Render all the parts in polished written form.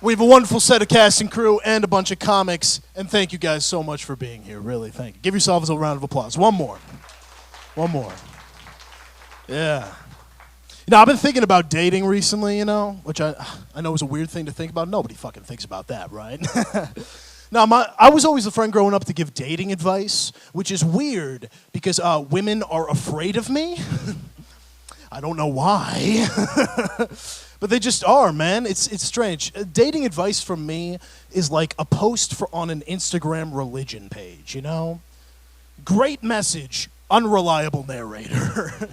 We have a wonderful set of cast and crew and a bunch of comics, and thank you guys so much for being here, really, thank you. Give yourselves a round of applause. One more. Yeah. You know, I've been thinking about dating recently, you know, which I know is a weird thing to think about. Nobody fucking thinks about that, right? Now, I was always a friend growing up to give dating advice, which is weird because women are afraid of me. I don't know why. But they just are, man. It's strange. Dating advice from me is like a post on an Instagram religion page, you know? Great message, unreliable narrator.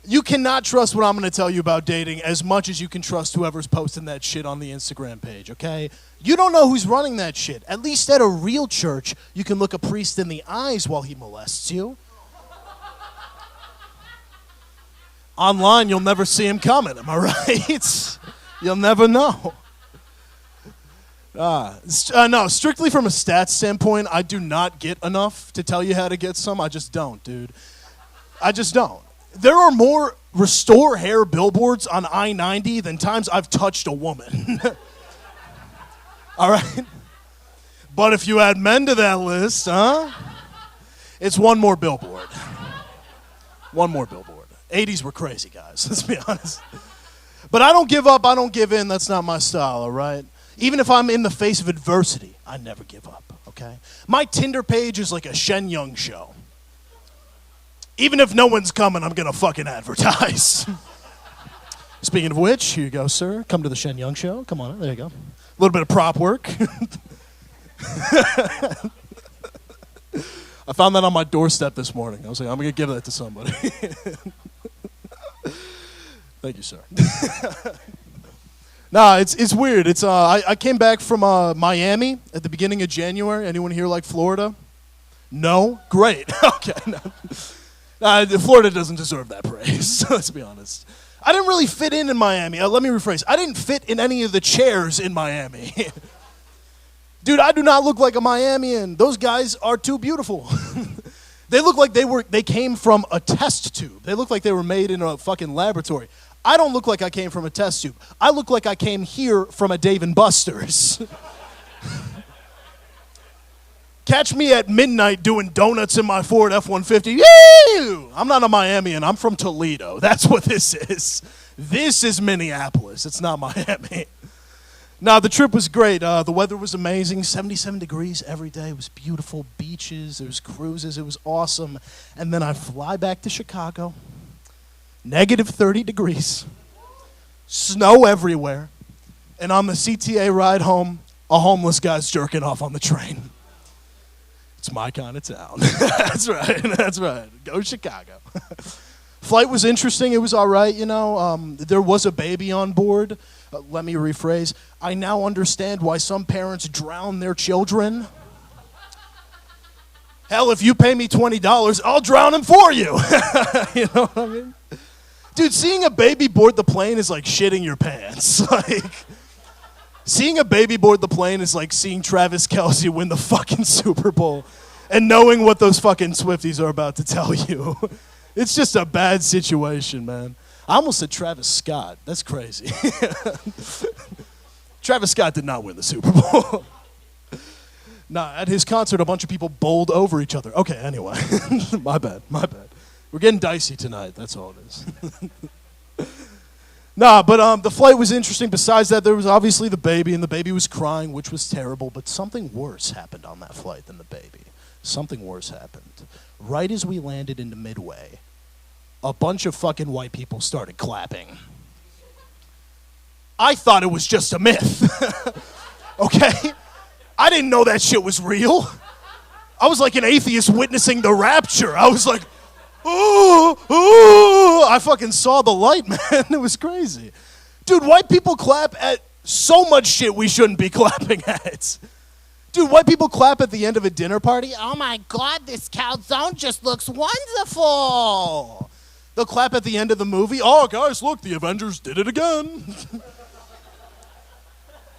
You cannot trust what I'm going to tell you about dating as much as you can trust whoever's posting that shit on the Instagram page, okay? You don't know who's running that shit. At least at a real church, you can look a priest in the eyes while he molests you. Online, you'll never see him coming, am I right? You'll never know. No, strictly from a stats standpoint, I do not get enough to tell you how to get some. I just don't, dude. I just don't. There are more restore hair billboards on I-90 than times I've touched a woman. All right? But if you add men to that list, it's one more billboard. One more billboard. 80s were crazy, guys. Let's be honest. But I don't give up. I don't give in. That's not my style, all right? Even if I'm in the face of adversity, I never give up, okay? My Tinder page is like a Shen Yung show. Even if no one's coming, I'm going to fucking advertise. Speaking of which, here you go, sir. Come to the Shen Yung show. Come on, there you go. A little bit of prop work. I found that on my doorstep this morning. I was like, I'm going to give that to somebody. Thank you, sir. Nah, it's weird. I came back from Miami at the beginning of January. Anyone here like Florida? No? Great. Okay. No. Florida doesn't deserve that praise, let's be honest. I didn't really fit in Miami. Let me rephrase. I didn't fit in any of the chairs in Miami. Dude, I do not look like a Miamian. Those guys are too beautiful. They look like they came from a test tube. They look like they were made in a fucking laboratory. I don't look like I came from a test tube. I look like I came here from a Dave & Buster's. Catch me at midnight doing donuts in my Ford F-150. Yee! I'm not a Miamian. I'm from Toledo. That's what this is. This is Minneapolis. It's not Miami. No, the trip was great. The weather was amazing. 77 degrees every day. It was beautiful. Beaches. There was cruises. It was awesome. And then I fly back to Chicago. Negative 30 degrees. Snow everywhere. And on the CTA ride home, a homeless guy's jerking off on the train. It's my kind of town. That's right. That's right. Go Chicago. Flight was interesting. It was all right, you know. There was a baby on board. Let me rephrase. I now understand why some parents drown their children. Hell, if you pay me $20, I'll drown him for you. You know what I mean? Dude, seeing a baby board the plane is like shitting your pants. Like, seeing a baby board the plane is like seeing Travis Kelce win the fucking Super Bowl and knowing what those fucking Swifties are about to tell you. It's just a bad situation, man. I almost said Travis Scott. That's crazy. Travis Scott did not win the Super Bowl. Nah, at his concert, a bunch of people bowled over each other. Okay, anyway. My bad. We're getting dicey tonight. That's all it is. Nah, but the flight was interesting. Besides that, there was obviously the baby, and the baby was crying, which was terrible. But something worse happened on that flight than the baby. Something worse happened. Right as we landed into Midway, a bunch of fucking white people started clapping. I thought it was just a myth. Okay? I didn't know that shit was real. I was like an atheist witnessing the rapture. I was like, ooh, I fucking saw the light, man. It was crazy. Dude, white people clap at so much shit we shouldn't be clapping at. Dude, white people clap at the end of a dinner party. Oh my God, this calzone just looks wonderful. They'll clap at the end of the movie. Oh, guys, look, the Avengers did it again.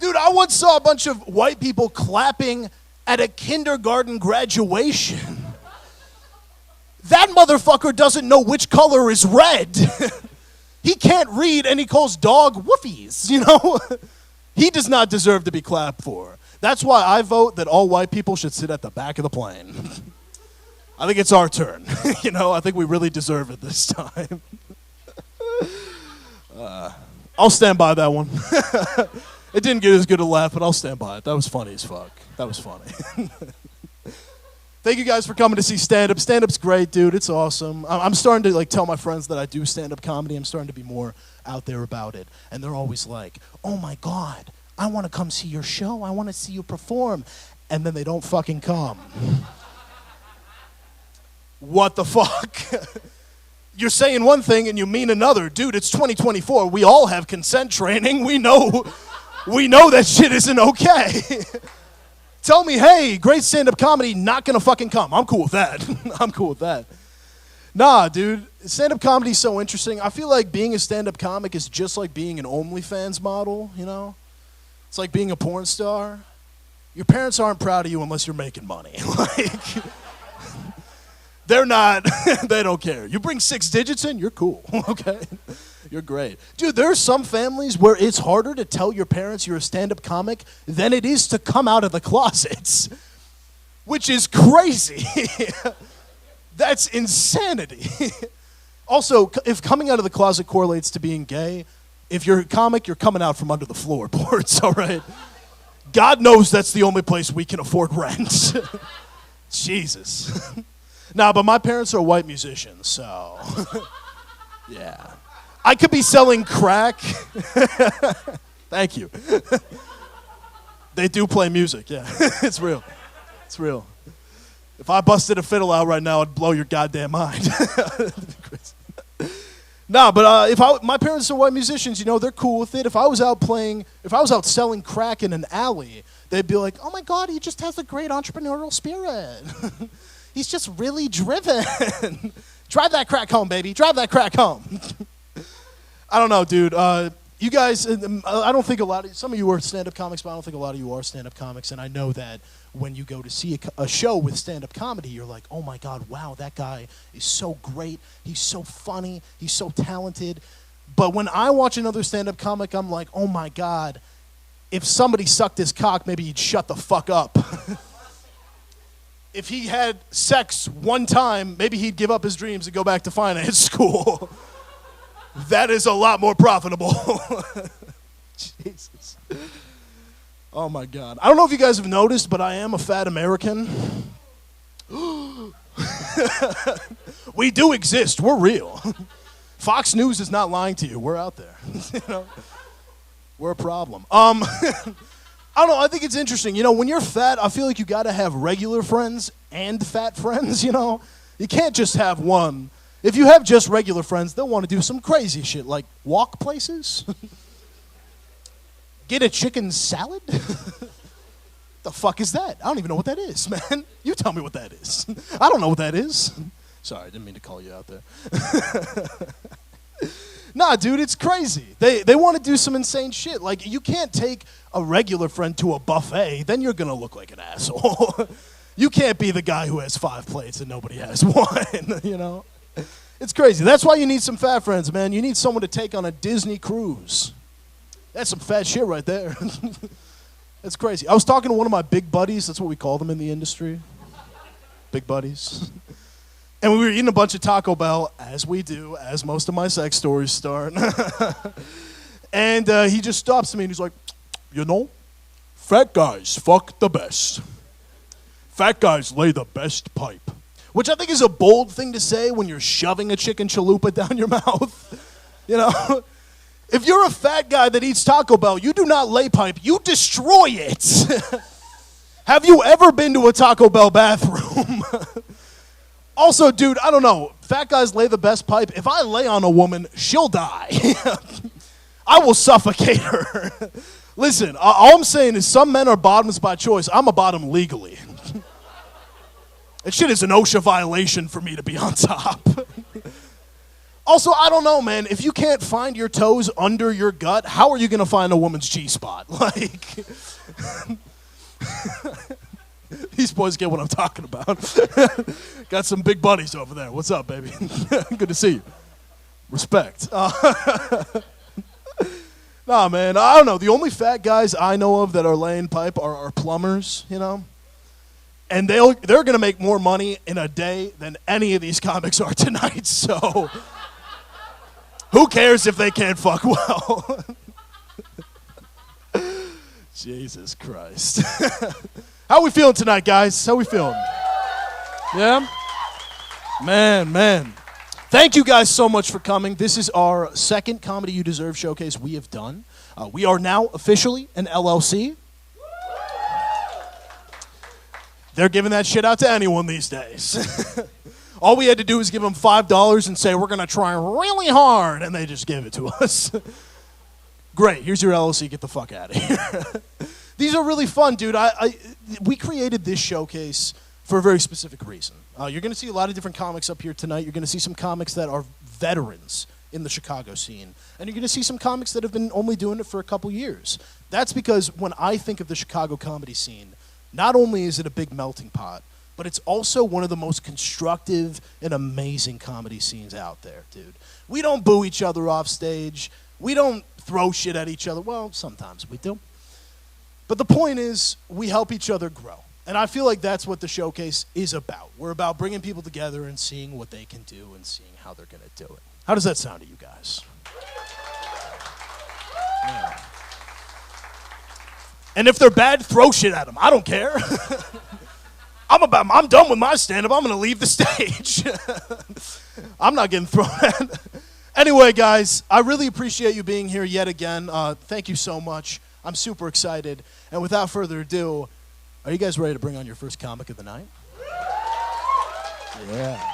Dude, I once saw a bunch of white people clapping at a kindergarten graduation. That motherfucker doesn't know which color is red. He can't read, and he calls dog woofies, you know? He does not deserve to be clapped for. That's why I vote that all white people should sit at the back of the plane. I think it's our turn. I think we really deserve it this time. I'll stand by that one. It didn't get as good a laugh, but I'll stand by it. That was funny as fuck. That was funny. Thank you guys for coming to see stand-up. Stand-up's great, dude. It's awesome. I'm starting to tell my friends that I do stand-up comedy. I'm starting to be more out there about it. And they're always like, oh my God, I want to come see your show. I want to see you perform. And then they don't fucking come. What the fuck? You're saying one thing and you mean another. Dude, it's 2024. We all have consent training. We know that shit isn't okay. Tell me, hey, great stand-up comedy, not gonna fucking come. I'm cool with that. I'm cool with that. Nah, dude, stand-up comedy's so interesting. I feel like being a stand-up comic is just like being an OnlyFans model, It's like being a porn star. Your parents aren't proud of you unless you're making money. They're not, they don't care. You bring 6 digits in, you're cool, okay? You're great. Dude, there are some families where it's harder to tell your parents you're a stand-up comic than it is to come out of the closets, which is crazy. That's insanity. Also, if coming out of the closet correlates to being gay, if you're a comic, you're coming out from under the floorboards, all right? God knows that's the only place we can afford rent. Jesus. Nah, but my parents are white musicians, so yeah. I could be selling crack. Thank you. They do play music, yeah. It's real. It's real. If I busted a fiddle out right now, I'd blow your goddamn mind. Nah, but my parents are white musicians, they're cool with it. If I was out selling crack in an alley, they'd be like, oh my God, he just has a great entrepreneurial spirit. He's just really driven. Drive that crack home, baby. Drive that crack home. I don't know, dude. You guys, I don't think some of you are stand-up comics, but I don't think a lot of you are stand-up comics. And I know that when you go to see a show with stand-up comedy, you're like, oh my God, wow, that guy is so great. He's so funny. He's so talented. But when I watch another stand-up comic, I'm like, oh my God, if somebody sucked his cock, maybe he'd shut the fuck up. If he had sex one time, maybe he'd give up his dreams and go back to finance school. That is a lot more profitable. Jesus. Oh my God. I don't know if you guys have noticed, but I am a fat American. We do exist. We're real. Fox News is not lying to you. We're out there. We're a problem. I don't know, I think it's interesting. When you're fat, I feel like you got to have regular friends and fat friends, You can't just have one. If you have just regular friends, they'll want to do some crazy shit, like walk places. Get a chicken salad? The fuck is that? I don't even know what that is, man. You tell me what that is. I don't know what that is. Sorry, I didn't mean to call you out there. Nah, dude, it's crazy. They want to do some insane shit. Like, you can't take a regular friend to a buffet, then you're going to look like an asshole. You can't be the guy who has 5 plates and nobody has one, It's crazy. That's why you need some fat friends, man. You need someone to take on a Disney cruise. That's some fat shit right there. That's crazy. I was talking to one of my big buddies. That's what we call them in the industry. Big buddies. And we were eating a bunch of Taco Bell, as we do, as most of my sex stories start. And he just stops me and he's like, fat guys fuck the best. Fat guys lay the best pipe. Which I think is a bold thing to say when you're shoving a chicken chalupa down your mouth. If you're a fat guy that eats Taco Bell, you do not lay pipe, you destroy it. Have you ever been to a Taco Bell bathroom? Also, dude, I don't know. Fat guys lay the best pipe. If I lay on a woman, she'll die. I will suffocate her. Listen, all I'm saying is some men are bottoms by choice. I'm a bottom legally. That shit is an OSHA violation for me to be on top. Also, I don't know, man. If you can't find your toes under your gut, how are you going to find a woman's G-spot? Like, these boys get what I'm talking about. Got some big buddies over there. What's up, baby? Good to see you. Respect. No, Nah, man, I don't know. The only fat guys I know of that are laying pipe are plumbers, you know? And they're going to make more money in a day than any of these comics are tonight, so who cares if they can't fuck well? Jesus Christ. How we feeling tonight, guys? How we feeling? Yeah? Man. Thank you guys so much for coming. This is our second Comedy You Deserve showcase we have done. We are now officially an LLC. They're giving that shit out to anyone these days. All we had to do was give them $5 and say, we're going to try really hard, and they just gave it to us. Great, here's your LLC, get the fuck out of here. These are really fun, dude. We created this showcase for a very specific reason. You're going to see a lot of different comics up here tonight. You're going to see some comics that are veterans in the Chicago scene. And you're going to see some comics that have been only doing it for a couple years. That's because when I think of the Chicago comedy scene, not only is it a big melting pot, but it's also one of the most constructive and amazing comedy scenes out there, dude. We don't boo each other off stage. We don't throw shit at each other. Well, sometimes we do. But the point is, we help each other grow. And I feel like that's what the showcase is about. We're about bringing people together and seeing what they can do and seeing how they're going to do it. How does that sound to you guys? Yeah. And if they're bad, throw shit at them. I don't care. I'm done with my stand-up. I'm going to leave the stage. I'm not getting thrown at. Anyway, guys, I really appreciate you being here yet again. Thank you so much. I'm super excited. And without further ado, are you guys ready to bring on your first comic of the night? Yeah.